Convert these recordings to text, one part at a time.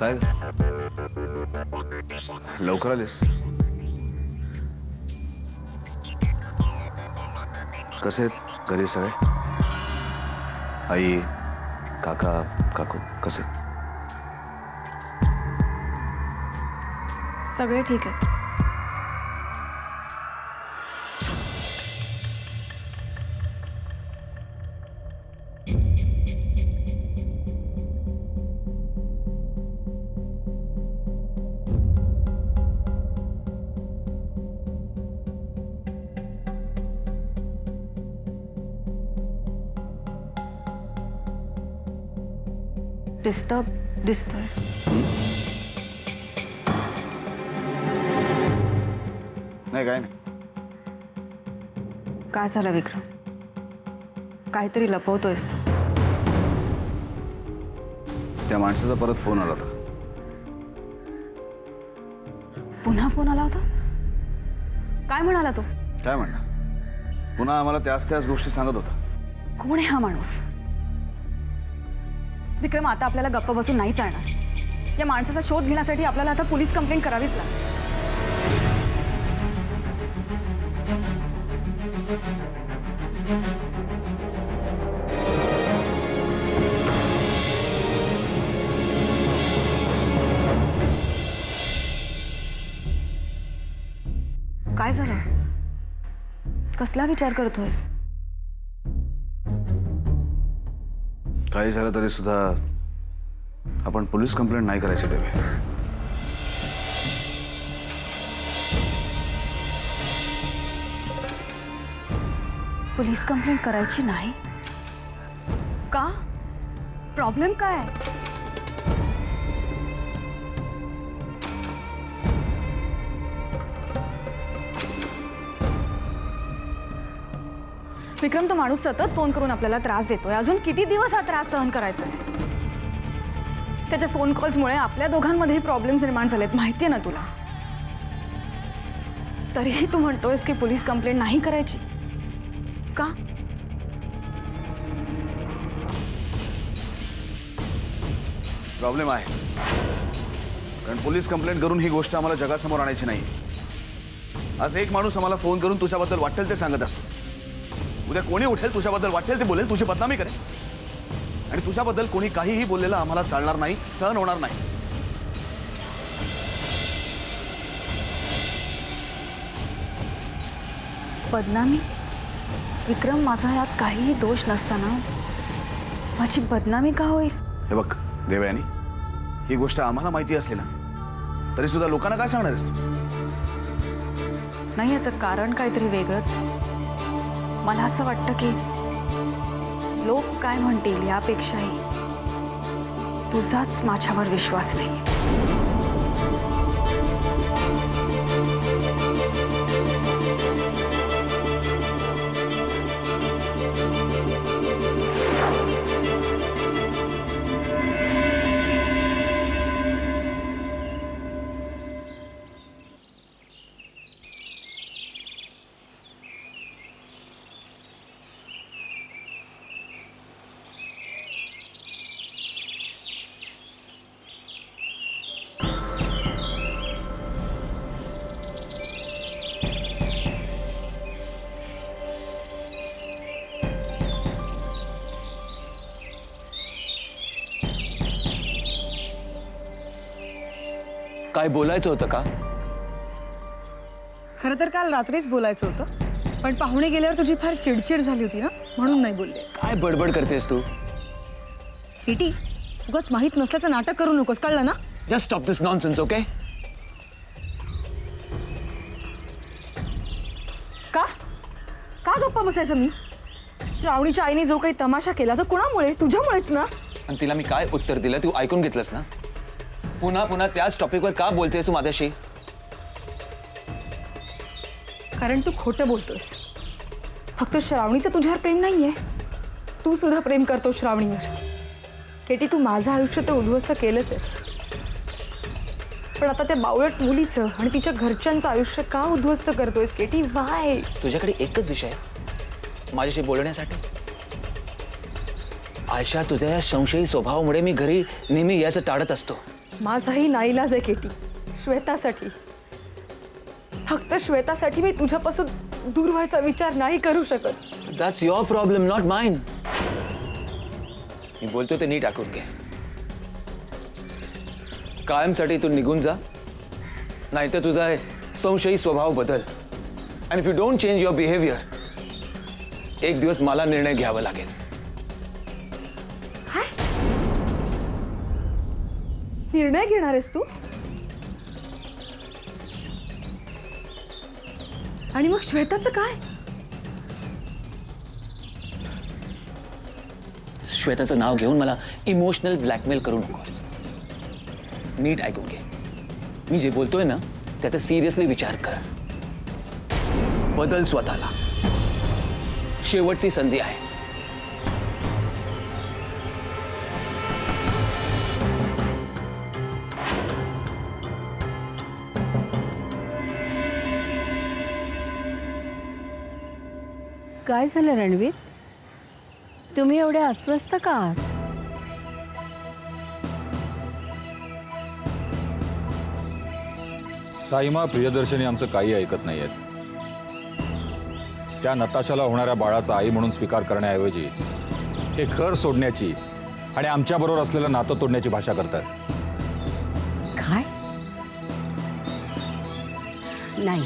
काय लवकर आलीस? कसे आहेत घरी सगळे? आई, काका, काकू कसे? सगळे ठीक आहेत. डिस्टर्ब दिसतोय. नाही काय नाही. काय झालं विक्रम? काहीतरी लपवतोयस तू. त्या माणसाचा परत फोन आला होता. पुन्हा फोन आला होता? काय म्हणाला तो? काय म्हणणार? पुन्हा आम्हाला त्याच गोष्टी सांगत होता. कोण आहे हा माणूस? विक्रम, आता आपल्याला गप्प बसून नाही चालणार. या माणसाचा शोध घेण्यासाठी आपल्याला आता पोलीस कंप्लेंट करावीच लागेल. काय झालं? कसला विचार करतोयस? काही झालं तरी सुद्धा आपण पोलीस कंप्लेंट नाही करायची देवे. पोलीस कंप्लेंट करायची नाही? का? प्रॉब्लेम काय आहे? विक्रम, तो माणूस सतत फोन करून आपल्याला त्रास देतोय. अजून किती दिवस हा त्रास सहन करायचा आहे? त्याच्या फोन कॉल्समुळे आपल्या दोघांमध्येही प्रॉब्लेम्स निर्माण झालेत, माहितीये ना तुला. तरीही तू म्हणतोयस की पोलीस कंप्लेंट नाही करायची. का? प्रॉब्लेम आहे, कारण पोलीस कंप्लेंट करून ही गोष्ट आम्हाला जगासमोर आणायची नाही. आज एक माणूस आम्हाला फोन करून तुझ्याबद्दल वाटेल ते सांगत असतो. उद्या कोणी उठेल तुझ्याबद्दल वाटेल ते बोलेल, तुझी बदनामी करेल. आणि तुझ्याबद्दल कोणी काहीही बोललेलं आम्हाला चालणार नाही, सहन होणार नाही. बदनामी? विक्रम, माझा यात काहीही दोष नसताना माझी बदनामी का होईल? हे बघ देवयानी, ही गोष्ट आम्हाला माहिती असली ना तरी सुद्धा लोकांना काय सांगणार आहेस तू? नाही, याचं कारण काहीतरी वेगळंच आहे. मला असं वाटतं की लोक काय म्हणतील यापेक्षाही तुझाच माझ्यावर विश्वास नाही. काय बोलायचं होतं का? खरं तर काल रात्रीच बोलायचं होतं, पण पाहुणे गेल्यावर तुझी फार चिडचिड झाली होती ना, म्हणून नाही बोलले. काय बडबड करतेस तू? इटी, उगाच माहित नसल्याचं नाटक करू नकोस, कळलं ना? जस्ट स्टॉप दिस नॉनसेन्स, ओके? का का गप्पा बसायचं मी? श्रावणीच्या आईने जो काही तमाशा केला तो कुणामुळे? तुझ्यामुळेच ना. आणि तिला मी काय उत्तर दिलं तू ऐकून घेतलंस ना? पुन्हा पुन्हा त्याच टॉपिकवर का बोलतेस तू माझ्याशी? कारण तू खोटं बोलतोस. फक्त श्रावणीचं तुझ्यावर प्रेम नाहीये, तू सुद्धा प्रेम करतो श्रावणीवर. केटी, तू माझं आयुष्य तर उद्ध्वस्त केलंच आहेस, पण आता त्या बावळट मुलीचं आणि तिच्या घरच्यांचं आयुष्य का उद्ध्वस्त करतोयस केटी? वाय? तुझ्याकडे एकच विषय आहे माझ्याशी बोलण्यासाठी? आयशा, तुझ्या या संशयी स्वभावामुळे मी घरी नेहमी यायचं टाळत असतो. माझाही नाईलाज आहे केटी, श्वेतासाठी. फक्त श्वेतासाठी मी तुझ्यापासून दूर व्हायचा विचार नाही करू शकत. That's your problem, not mine. मी बोलतोय ते नीट ऐकून घे. कायमसाठी तू निघून जा, नाहीतर तुझा संशयी स्वभाव बदल. And if you don't change your behaviour, एक दिवस मला निर्णय घ्यावा लागेल. काय निर्णय घेणार आहेस तू? आणि मग श्वेताचं काय? श्वेताचं नाव घेऊन मला इमोशनल ब्लॅकमेल करू नको. नीट ऐकून घे. मी जे बोलतोय ना त्याचा सिरियसली विचार कर. बदल स्वतःला. शेवटची संधी आहे. काय झालं रणवीर? तुम्ही एवढे अस्वस्थ का आहात? साईमा, प्रियदर्शनी आमचं काही ऐकत नाहीयेत. त्या नताशाला होणाऱ्या बाळाचा आई म्हणून स्वीकार करण्याऐवजी हे घर सोडण्याची आणि आमच्याबरोबर असलेलं नातं तोडण्याची भाषा करतात. काय? नाही,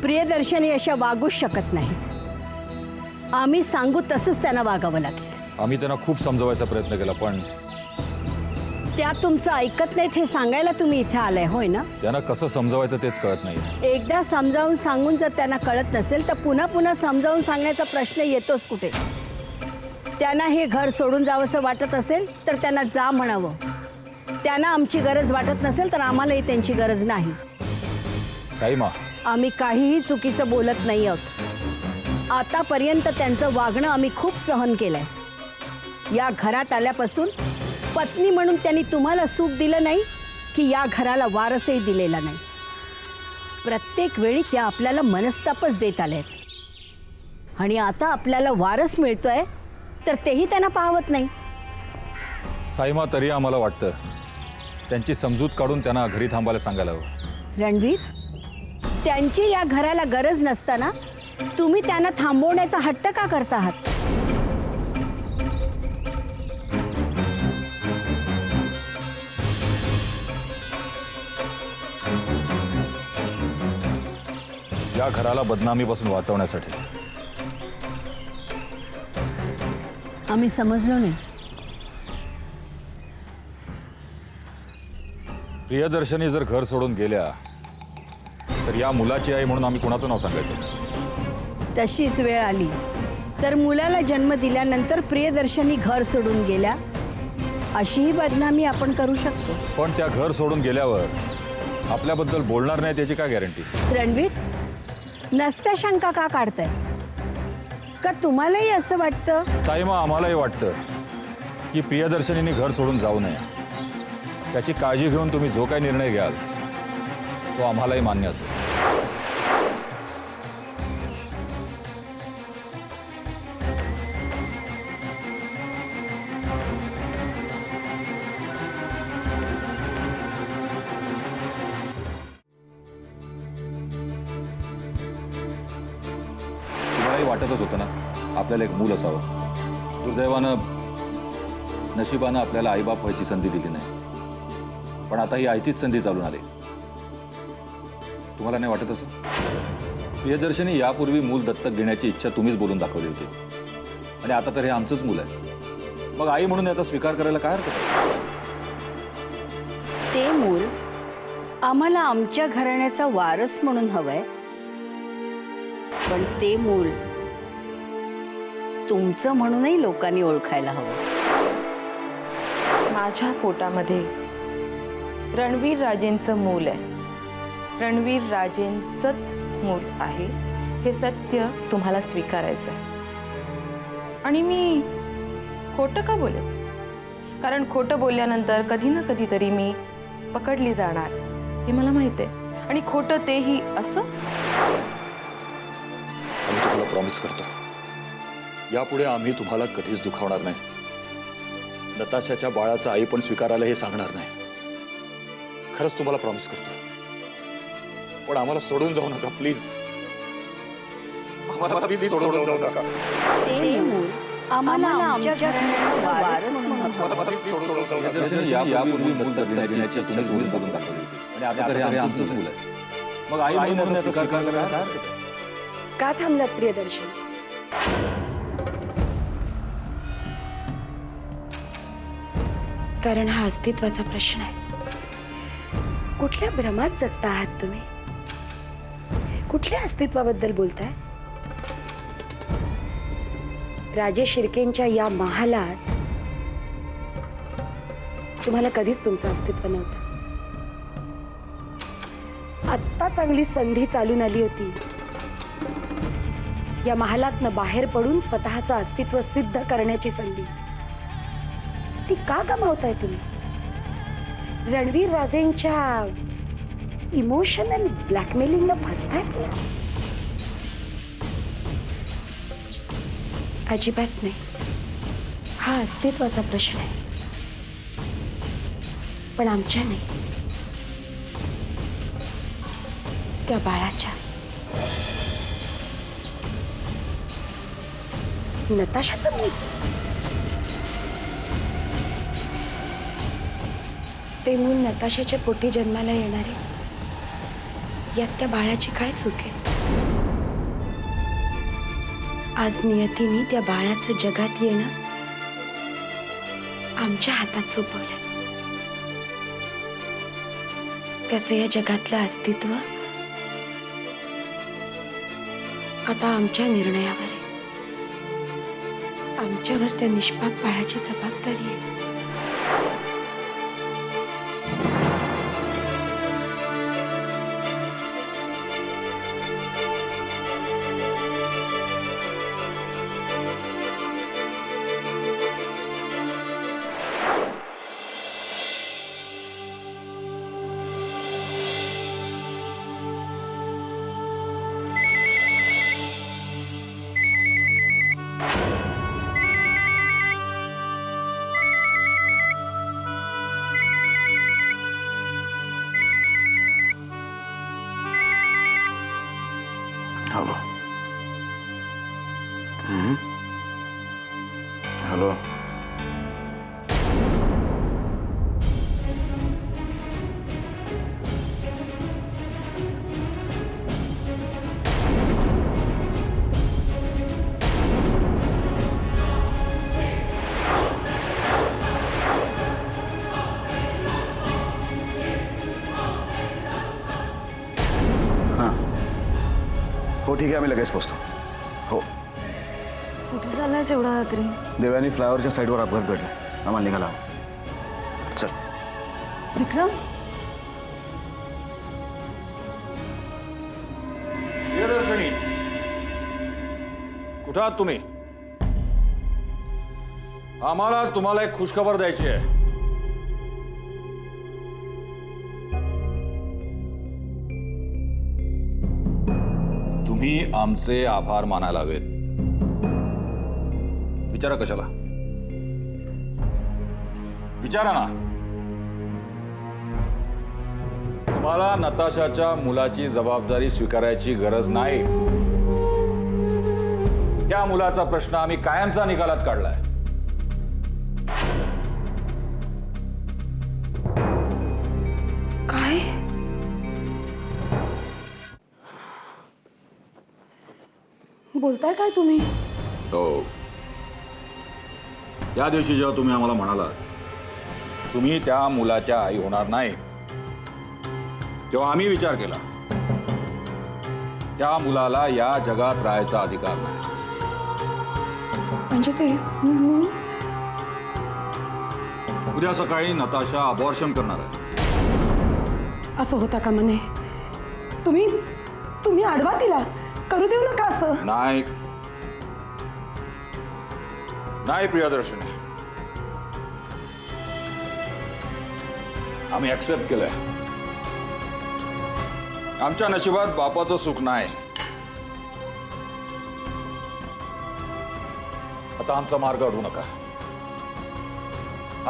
प्रियदर्शनी अशा वागूच शकत नाहीत. आम्ही सांगू तसंच त्यांना वागावं लागेल. आम्ही त्यांना खूप समजवायचा प्रयत्न केला, पण त्या तुमचं ऐकत नाहीत हे सांगायला तुम्ही इथे आलाय, होय ना? त्यांना कसं समजवायचं तेच कळत नाही. एकदा समजावून सांगून जर त्यांना कळत नसेल तर पुन्हा पुन्हा समजावून सांगण्याचा प्रश्न येतोच कुठे. त्यांना हे घर सोडून जावंसं वाटत असेल तर त्यांना जा म्हणावं. त्यांना आमची गरज वाटत नसेल तर आम्हालाही त्यांची गरज नाही. साईमा, आम्ही काहीही चुकीचं बोलत नाही आहोत. आतापर्यंत त्यांचं वागणं आम्ही खूप सहन केलंय. या घरात आल्यापासून पत्नी म्हणून त्यांनी तुम्हाला सुख दिलं नाही की या घराला वारसही दिलेला नाही. प्रत्येक वेळी त्या आपल्याला मनस्तापच देत आल्यात. आणि आता आपल्याला वारस मिळतोय तर तेही त्यांना पाहवत नाही. साईमा, तरी आम्हाला वाटतं त्यांची समजूत काढून त्यांना घरी थांबायला सांगायला हवं. रणवीर, त्यांची या घराला गरज नसताना तुम्ही त्यांना थांबवण्याचा हट्ट का करता आहात? या घराला बदनामीपासून वाचवण्यासाठी. आम्ही समजलो नाही. प्रियदर्शनी जर घर सोडून गेल्या तर या मुलाची आई म्हणून आम्ही कुणाचं नाव सांगायचं? तशीच वेळ आली तर मुलाला जन्म दिल्यानंतर प्रियदर्शनी घर सोडून गेल्या अशीही बदनामी आपण करू शकतो. पण त्या घर सोडून गेल्यावर आपल्याबद्दल बोलणार नाही त्याची काय गॅरंटी? रणवीर, नसत्या शंका का काढताय? का तुम्हालाही असं वाटतं? साईमा, आम्हालाही वाटतं की प्रियदर्शनीने घर सोडून जाऊ नये. त्याची काळजी घेऊन तुम्ही जो काही निर्णय घ्याल तो आम्हालाही मान्य असेल. तुम्हालाही वाटतच होतं ना आपल्याला एक मूल असावं. दुर्दैवानं नशिबानं आपल्याला आईबाप व्हायची संधी दिली नाही. पण आता ही आयतीच संधी चालून आली. तुम्हाला नाही वाटत असं? प्रियदर्शनी यापूर्वी मूल दत्तक घेण्याची इच्छा तुम्हीच बोलून दाखवली होती आणि आता तर हे आमचंच मूल आहे. मग आई म्हणून याचा स्वीकार करायला काय हरकत आहे? ते मूल आम्हाला आमच्या घराण्याचा वारस म्हणून हवंय, पण ते मूल तुमचं म्हणूनही लोकांनी ओळखायला हवं. माझ्या पोटामध्ये रणवीर राजेंचं मूल आहे. रणवीर राजेंचंच मूल आहे हे सत्य तुम्हाला स्वीकारायचं आहे. आणि मी खोटं का बोलेन? कारण खोटं बोलल्यानंतर कधी ना कधीतरी मी पकडली जाणार हे मला माहिती आहे. आणि खोटं तेही असं. आम्ही तुम्हाला प्रॉमिस करतो, यापुढे आम्ही तुम्हाला कधीच दुखावणार नाही. नताशाच्या बाळाचा आई पण स्वीकारायला हे सांगणार नाही. खरंच तुम्हाला प्रॉमिस करतो, पण आम्हाला सोडून जाऊ नका प्लीज. आम्हाला प्लीज सोडून जाऊ नका. ते मूल आम्हाला आमच्या घराण्याचा वारस म्हणून हवं. प्लीज सोडून जाऊ नका. प्रियदर्शनी, यापूर्वी मूल दत्तक घेण्याची तुम्ही रूल्स बदलून टाकले होते आणि आता तर हे आमचंच मूल आहे. मग आई म्हणून याचा स्वीकार करायला काय हरकत आहे? का थांबलात प्रियदर्शन? कारण हा अस्तित्वाचा प्रश्न आहे. कुठल्या भ्रमात जगता आहात तुम्ही? कुठल्या अस्तित्वाबद्दल बोलताय? राजेश शिर्केंच्या या महालात तुम्हाला कधीच तुमचं अस्तित्व नव्हतं. आत्ता चांगली संधी चालून आली होती या महालातनं बाहेर पडून स्वतःचं अस्तित्व सिद्ध करण्याची संधी. ती का गमावताय तुम्ही? रणवीर राजेंच्या इमोशनल ब्लॅकमेलिंगला फसताय तुम्ही? अजिबात नाही. हा अस्तित्वाचा प्रश्न आहे, पण आमच्या नाही, त्या बाळाच्या. नताशाचं मूल. ते मूल नताशाच्या पोटी जन्माला येणारे, यात त्या बाळाची काय चूक आहे? आज नियतीने त्या बाळाचं जगात येणं आमच्या हातात सोपवलं. त्याचं या जगातलं अस्तित्व आता आमच्या निर्णयावर आहे. आमच्यावर त्या निष्पाप बाळाची जबाबदारी आहे. हॅलो. हॅलो. हो ठीक आहे, आम्ही लगेच पोचतो. हो. कुठे चाललायस एवढा रात्री? देवयानी फ्लायओव्हरच्या साईडवर अपघात घडला, आम्हाला निघाला हवा. चल. विक्रम, प्रियदर्शनी, कुठं आहात तुम्ही? आम्हाला तुम्हाला एक खुशखबर द्यायची आहे. तुम्ही आमचे आभार मानायला हवेत. विचारा कशाला? विचारा ना. तुम्हाला नताशाच्या मुलाची जबाबदारी स्वीकारायची गरज नाही. त्या मुलाचा प्रश्न आम्ही कायमचा निकालात काढलाय. काय? बोलताय काय तुम्ही? हो. त्या दिवशी जेव्हा तुम्ही आम्हाला म्हणाला तुम्ही त्या मुलाच्या आई होणार नाही, तेव्हा आम्ही विचार केला त्या मुलाला या जगात राहायचा अधिकार नाही. म्हणजे ते उद्या सकाळी नताशा अबॉर्शन करणार आहे. असं होता का म्हणे? तुम्ही आडवा तिला करू देऊ नका असं. नाही नाही प्रियदर्शनी, आम्ही ऍक्सेप्ट केलंय. आमच्या नशिबात बापाचं सुख नाही. आता आमचा मार्ग अडवू नका.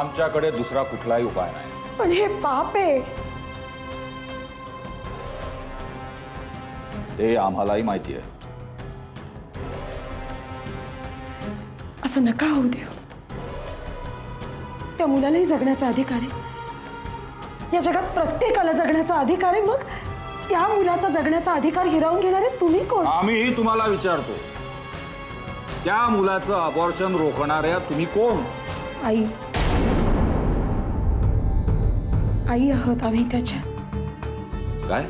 आमच्याकडे दुसरा कुठलाही उपाय नाही. पण हे पाप आहे. ते आम्हालाही माहिती आहे. असं नका होऊ देऊ. त्या मुलालाही जगण्याचा अधिकार आहे. या जगात प्रत्येकाला जगण्याचा अधिकार आहे. मग त्या मुलाचा जगण्याचा अधिकार हिरावून घेणारे तुम्ही कोण? आम्हीही तुम्हाला विचारतो, त्या मुलाचं अबॉर्शन रोखणाऱ्या तुम्ही कोण? आई आई आहोत आम्ही त्याच्या. काय?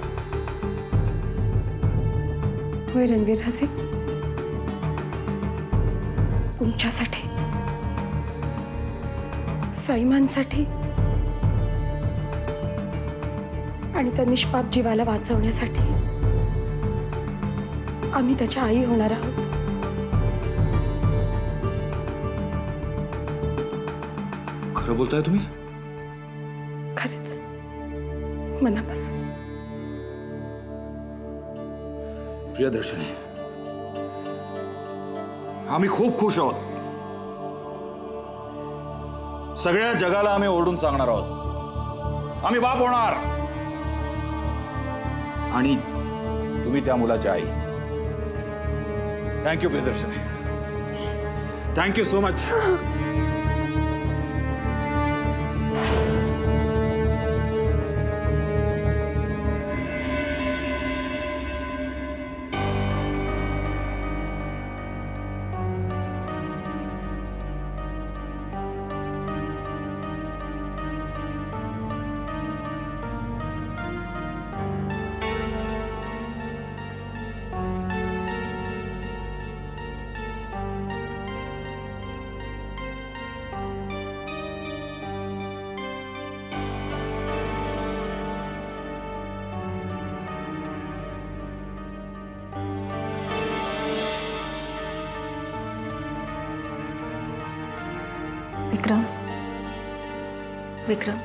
होय रणवीर हसे, तुमच्यासाठी, सैमानसाठी आणि त्या निष्पाप जीवाला वाचवण्यासाठी आम्ही त्याच्या आई होणार आहोत. खरं बोलताय तुम्ही? खरंच, मनापासून. प्रियदर्शनी, आम्ही खूप खुश आहोत. सगळ्या जगाला आम्ही ओरडून सांगणार आहोत, आम्ही बाप होणार. आणि तुम्ही त्या मुलाची आई. Thank you Priyadarshini, thank you so much. Vikram, Vikram,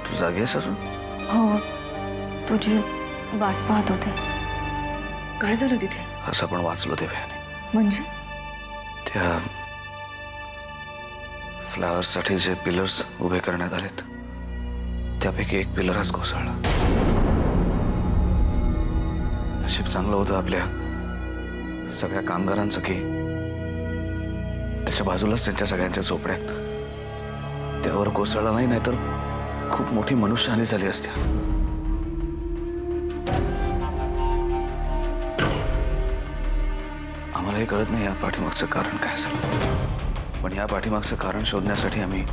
तू जागी आहेस अजून? हो, तुझी वाट पाहत होते. काय झालं तिथे? असं पण वाचलो देवयानी. म्हणजे? त्या फ्लावर्ससाठी जे पिलर्स उभे करण्यात आलेत त्यापैकी एक पिलर आज कोसळला. नशीब चांगलं होतं आपल्या सगळ्या कामगारांचं की त्याच्या बाजूलाच त्यांच्या सगळ्यांच्या झोपड्यात त्यावर कोसळला नाही, नाहीतर खूप मोठी मनुष्यहानी झाली असती आज. आम्हालाही कळत नाही या पाठीमागचं कारण काय असेल, पण या पाठीमागचं कारण शोधण्यासाठी आम्ही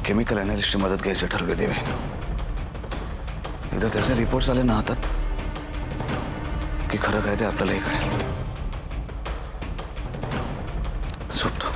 केमिकल अनालिस्टची मदत घ्यायची ठरवले देवे. एकदा त्याचे रिपोर्ट्स आले ना हातात की खरं काय ते आपल्यालाही कळेल. झोपतो.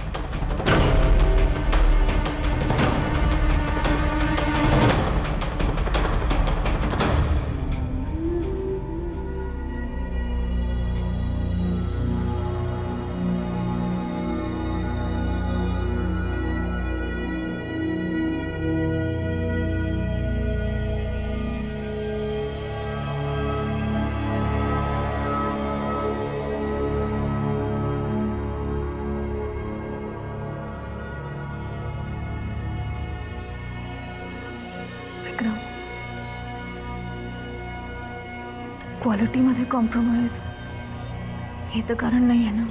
विक्रम, क्वालिटीमध्ये कॉम्प्रोमाइज हे तर कारण नाही आहे ना?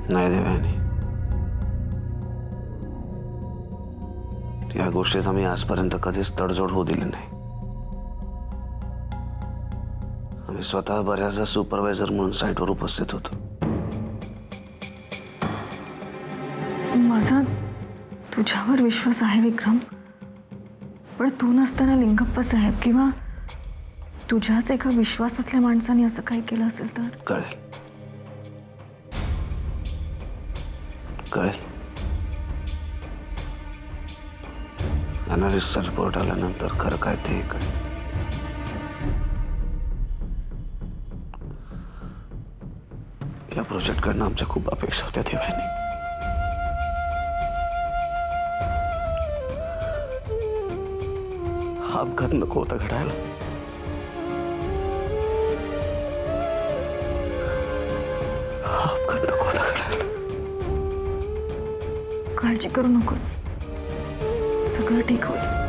नाही देवयानी, या गोष्टीत आम्ही आजपर्यंत कधीच तडजोड होऊ दिली नाही. आम्ही स्वतः बऱ्याचदा सुपरवायझर म्हणून साईटवर उपस्थित होतो. माझा तुझ्यावर विश्वास आहे विक्रम, पण तू नसताना लिंगप्पा साहेब किंवा तुझ्याच एका विश्वासातल्या माणसाने असं काही केलं असेल तर? कळेल कळेल. अनालिस्टचा रिपोर्ट आल्यानंतर खरं काय ते कळेल. या प्रोजेक्टकडनं आमच्या खूप अपेक्षा होत्या देवयानी. हा अपघात नको होता घडायला. हा अपघात नको होता घडायला. काळजी करू नकोस, सगळं ठीक होईल.